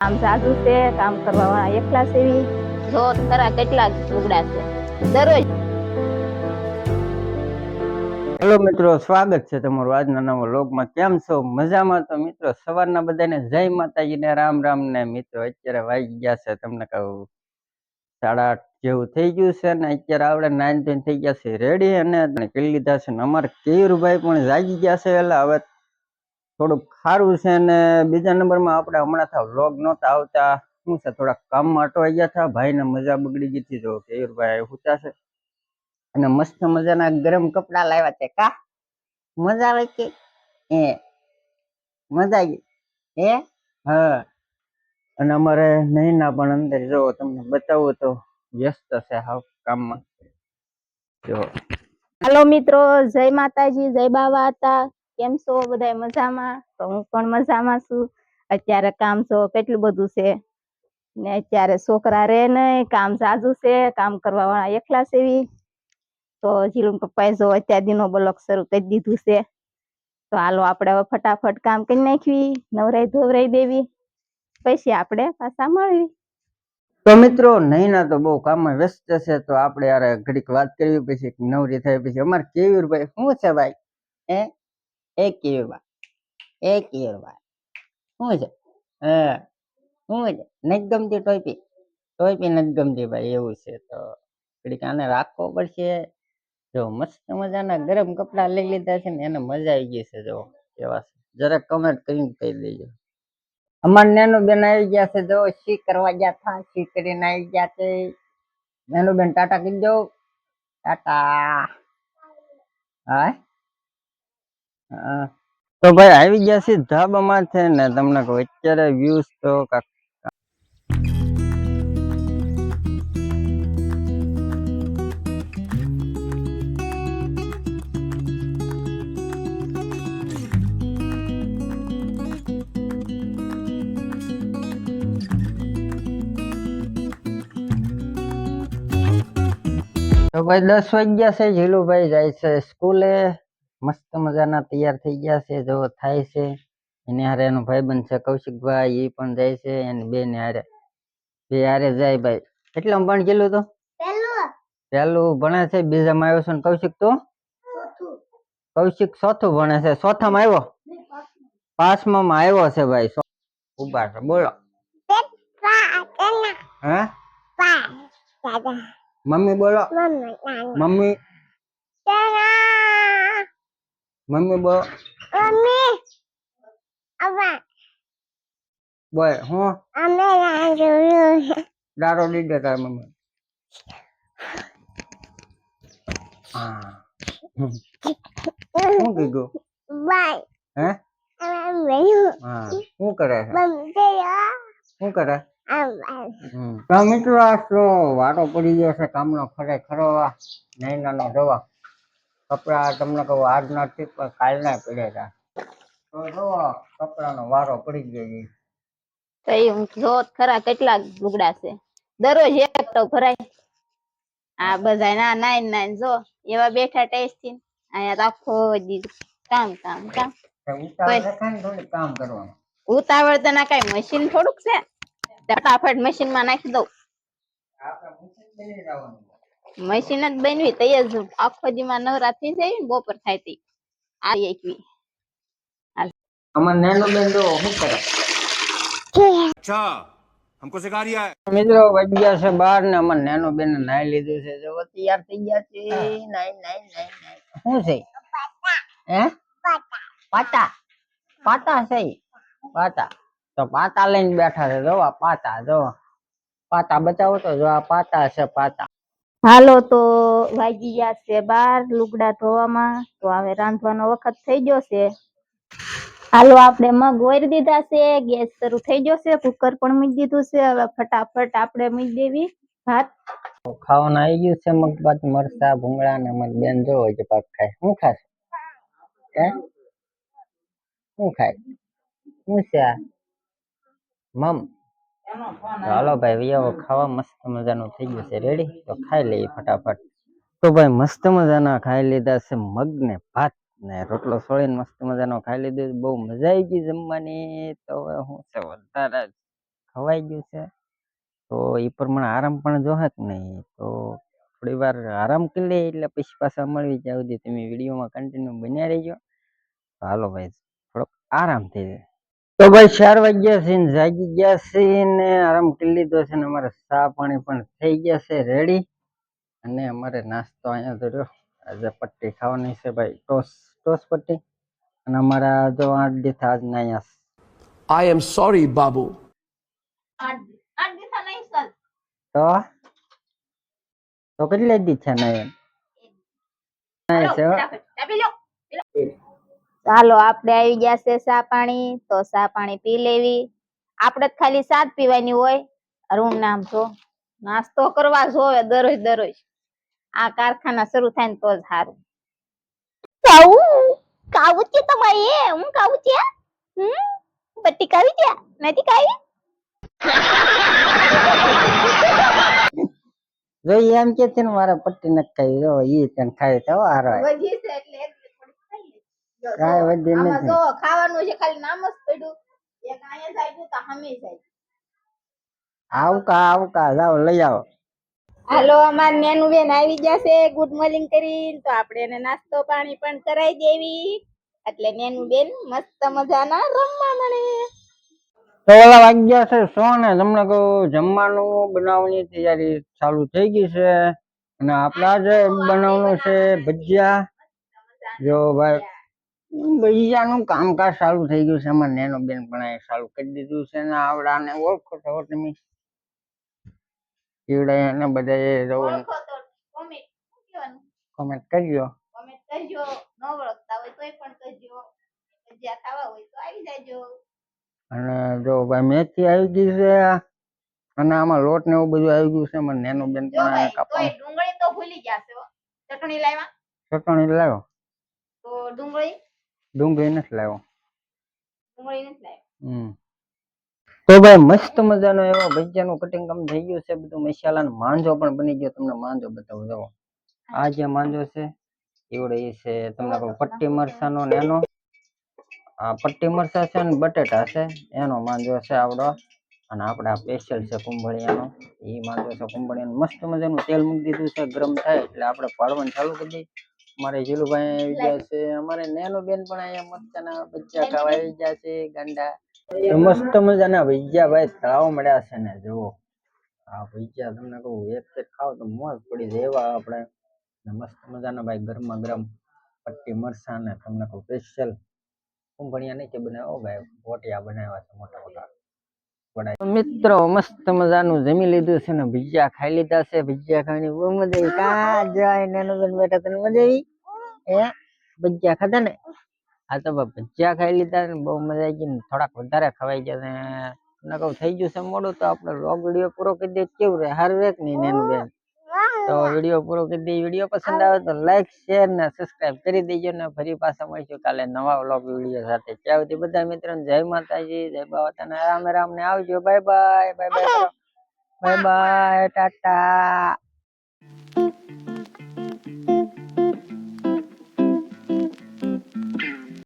કામ સાદું છે, કામ કરવા વાળા એકલા સેવી જો ખરા કેટલા લુગડા છે દરરોજ. હેલો મિત્રો, સ્વાગત છે તમારું આજના નવા વ્લોગમાં. કેમ છો? મજામાં? તો મિત્રો સવારના બધાને જય માતાજી ને રામ રામ ને. મિત્રો અત્યારે વાગી ગયા છે તમને કહું 8:30 જેવું થઈ ગયું છે ને અત્યારે આપણે 9 થઈ ગયા છે રેડી અને કરી લીધા છે ને અમારે કેયુરભાઈ પણ જાગી ગયા છે. એટલે હવે થોડુંક સારું છે. અને બીજા નંબરમાં આપણે હમણાં વ્લોગ નહોતા આવતા, શું છે થોડાક કામમાં અટવાઈ ગયા હતા, ભાઈને મજા બગડી ગઈ હતી. જો કેયુરભાઈ હુતા છે અને મસ્ત મજાના ગરમ કપડા લાવ્યા છે. કા મજા આવે કે મજા આવી હે? હા. અને અમારે નૈના પણ અંદર જો તમને બતાવું તો વ્યસ્ત છે હાવ કામમાં. જો હાલો મિત્રો, જય માતાજી, જય બાબા હતા. કેમ છો બધા? મજામાં? તો હું પણ મજામાં છું. અત્યારે કામ જો કેટલું બધું છે ને અત્યારે છોકરા રે નહીં, કામ સાદું છે, કામ કરવા વાળા એકલા સેવી. તો જીલુન પપ્પાએ જો અત્યાર દીનો બ્લોક શરૂ કરી દીધું છે. તો હાલો આપણે હવે ફટાફટ કામ કરી નાખવી, નવરાઈ ધોવરાઈ દેવી, પછી આપણે પાછા મળવી. તો મિત્રો નૈના તો બહુ કામમાં વ્યસ્ત છે, તો આપણે યાર ઘડીક વાત કરવી, પછી નવરી થાય પછી અમારે કેયુરભાઈ શું છે ભાઈ? કેયુરભાઈ શું છે? શું છે? નથી ગમતી ટોપી? ટોપી નથી ગમતી ભાઈ, એવું છે. તો ઘડીક આને રાખવો પડશે. જો મસ્ત મજાના ગરમ કપડા લઈ લીધા છે ને એને મજા આવી ગઈ છે. જો કેવા છે જરાક કમેન્ટ કરીને કહી દેજો. અમારે નેનું બેન આવી ગયા છે. જો શી કરવા ગયા હતા, શી કરીને આવી ગયા છે. નેનું બેન ટાટા કહી દો. ટાટા. હા તો ભાઈ આવી ગયા છે ધાબામાં છે ને તમને કહું અત્યારે વ્યૂઝ તો ભાઈ 10 વાગ્યા છે. જીલુભાઈ જાય છે સ્કૂલે. મસ્ત મજાના તૈયાર થઈ ગયા છે. જો થાય છે એની હારે એનો ભાઈબંધ છે કૌશિકભાઈ, એ પણ જાય છે. એની બેન હારે બે હારે જાય ભાઈ. કેટલામાં ભણ ગયેલું તો પહેલું ભણે છે. બીજામાં આવ્યો છે ને કૌશિક તો કૌશિક ચોથું ભણે છે. ચોથામાં આવ્યો, 5માં આવ્યો છે ભાઈ. ઉભા છે બોલો. હે મમ્મી બોલો. મમ્મી મમ્મી બોલો. બોલ હું દારો દીધો તાર મમ્મી. હા શું કીધું? હે હા શું કરે છે? શું કરે? તો મિત્રો આ વારો પડી ગયો છે કામનો ખરેખર. નૈનાનો જોવા કપડા તમને કહું આજના થી પણ કાલના પડ્યા હતા. તો જો કપડાનો વારો પડી ગયો. તો હું જો ખરા કેટલા લુગડા છે દરરોજ એક તો ભરાય. આ બધા ના નાઈન નાઈન જો એવા બેઠા ટેસ્ટ થી અહીંયા રાખો કામ કામ કામ. કામ કરવાનું ઉતાવળ તો ના કઈ મશીન થોડુંક છે, ફટાફટ મશીન માં નાખી દઉં. મશીન જ બનવી તૈયાર જ આખો દીમાં નવરા થઈ જાય ને બપોર થાય તી આ એકવી. અમાર નેનું બેન જો શું કરે? अच्छा हमको सिखा रिया है। મિત્રો વાગ્યા છે 12 ને અમાર નેનું બેન નાઈ લીધું છે. જો તૈયાર થઈ ગયા છે. શું છે? હે પાટા પાટા છે. પાટા તો પાટા લઈને બેઠા છે. જો આ પાટા જો પાટા બતાવો તો જો આ પાટા છે પાટા. હાલો તો વાગી ગયા છે 12 લુગડા ધોવામાં. તો હવે રાંધવાનો વખત થઈ ગયો છે. હાલો આપણે મગ ઓરી દીધા છે, ગેસ શરૂ થઈ ગયો છે, કુકર પણ મૂકી દીધું છે. હવે ફટાફટ આપણે મૂકી દેવી ભાત. ખાવાનું આવી ગયું છે. મગભાત મરચા ભૂંગળા ને અમારી બેન જો હજી પાક ખાય. શું ખાશે? હે શું ખાય? શું છે આ મમ? હાલો ભાઈ વિયાવો ખાવા. મસ્ત મજાનું થઈ ગયું છે રેડી. તો ખાઈ લઈએ ફટાફટ. તો ભાઈ મસ્ત મજાના ખાઈ લીધા છે મગ ને ભાત ને રોટલો છોડીને મસ્ત મજાનો ખાઈ લીધું. બહુ મજા આવી ગઈ જમવાની. તો હવે હું છે વધારે ખવાઈ ગયું છે, તો એ પ્રમાણે આરામ પણ જોહે કે નહીં. તો થોડી વાર આરામ કરી લઈએ એટલે પછી પાછા મળવી ત્યાં સુધી તમે વિડીયોમાં કન્ટિન્યુ બન્યા રહેજો. તો હાલો ભાઈ થોડોક આરામ થઈ જાય. તો ભાઈ 4 વાગ્યા છે ને જાગી ગયા છે ને આરામ કરી લીધો છે ને અમારે ચા પાણી પણ થઈ ગયા છે રેડી. અને અમારે નાસ્તો અહીંયા ધર્યો. આજે પટ્ટી ખાવાની છે ભાઈ, ટોસ પટ્ટી. અને અમારા જો 8 દી આજ ના અહીંયા I am sorry, Babu. તો કેટલી દી છે ને ચાલો આપણે આવી ગયા છે ચા પાણી, તો ચા પાણી પી લેવી. આપણે જ ખાલી ચા જ પીવાની હોય. રૂમ નામ તો નાસ્તો કરવા જોવે દરરોજ. આ કારખાના શરૂ થાય ને તો જ સારું. કાવું છે તમારે? હું કાવું છે? પટ્ટી કાવી છે? નથી કાવી? જો ઈ એમ કે છે ને મારે પટ્ટી નથી ખાવી, જો ઈ તને ખાવી તો હારો વધી છે એટલે એટલી થોડી ખાઈ લે. જો, કાંઈ વધી આમાં નથી. જો ખાવાનું છે ખાલી નામ જ પડ્યું. એક અહીંયા જાય તો સામે જાય. આવકા જાઓ લઈ આવો. હાલો, અમાર નેનુ બેન આવી ગયા છે ગુડ મોર્નિંગ કરીને, તો આપણે એને નાસ્તો પાણી પણ કરાવી દેવી. એટલે નેનુ બેન મસ્ત મજાના રમવા મળે. તો ઓલા વાગ્યા છે 100 ને તમને કહું જમવાનું બનાવવાની તૈયારી ચાલુ થઈ ગઈ છે. અને આપણે આજે બનાવવાનું છે ભજીયા. જો ભાઈ ભજીયાનું કામકાજ ચાલુ થઈ ગયું છે. અમારે નેનો બેન પણ અહીં ચાલુ કરી દીધું છે ને આવડાને ઓળખો તો તમે ઈવડે એને બધા જવું ઓળખો તો કોમેન્ટ શું કહેવાનું? કોમેન્ટ કરજો. કોમેન્ટ કરજો. ન ઓળખતા હોય તોય પણ કરજો. ભજીયા ખાવા હોય તો આવી જાજો. અને જો ભાઈ મેથી આવી ગઈ છે અને આમાં લોટ ને એવું બધું આવી ગયું છે. અમારે નેનો બેન જો પણ ભાઈ કાપવા તોય ડુંગળી તો ભૂલી ગયા છે હો. ચટણી લાવ્યા ચટણી લાવ્યો, તો ડુંગળી ડુંગળી નથી લાવ્યો. નથી લાવ્યા. તો ભાઈ મસ્ત મજાનો એવો ભજીયાનું કટિંગ કામ થઈ ગયું છે. બધું મસાલાનો માંજો પણ બની ગયો. તમને માંજો બતાવું. જો આ જે માંજો છે એવડે એ છે તમને કહું પટ્ટી મરચાનો ને એનો. આ પટ્ટી મરચા છે ને બટેટા છે એનો માંજો છે આવડો. અને આપડા સ્પેશિયલ છે કુંભળિયાનો, એ માંજો છે કુંભળિયાનો. મસ્ત મજાનું તેલ મૂકી દીધું છે, ગરમ થાય એટલે આપણે પાડવાનું ચાલુ કરી દઈએ. અમારે જીલુભાઈ આવી ગયા છે, અમારે નેનો બેન પણ અહીંયા મસ્તના ભજીયા ખાવા આવી ગયા છે ગાંડા. મસ્ત મજાના ભજીયા ભાઈ તળાવ મળ્યા છે ને જુઓ. આ ભજીયા તમને કહું એક ખાવ તો મોજ પડી જાય એવા આપણે. મસ્ત મજાના ભાઈ ગરમા ગરમ પટ્ટી મરસા ને તમને કહું સ્પેશિયલ કુંભળિયા નહીં બનાવ્યો ભાઈ, બોટિયા બનાવ્યા છે મોટા મોટા. મિત્રો મસ્ત મજાનું જમી લીધું છે ને ભજીયા ખાઈ લીધા છે. ભજીયા ખાવાની બહુ મજા આવી. કા જાય નેનો બેન બેઠા તને મજા આવી? ભજીયા ખાધા ને? આ તો ભજીયા ખાઈ લીધા ને બહુ મજા આવી ગઈ ને થોડાક વધારે ખવાઈ ગયા ને કહું થઈ ગયું છે મોડું. તો આપણે વ્લોગ વિડીયો પૂરો કરી દઈએ. કેવું રહે? સારું રહે કે નહીં નેનું બેન? તો વિડીયો પૂરો કરી દઈએ. વિડીયો પસંદ આવે તો લાઈક શેર ને સબસ્ક્રાઇબ કરી દેજો ને ફરી પાછા મળીશું કાલે નવા વ્લોગ વિડીયો સાથે. ત્યાં સુધી બધા મિત્રોને જય માતાજી, જય બાવતાને રામ રામ ને આવજો. Bye bye Tata.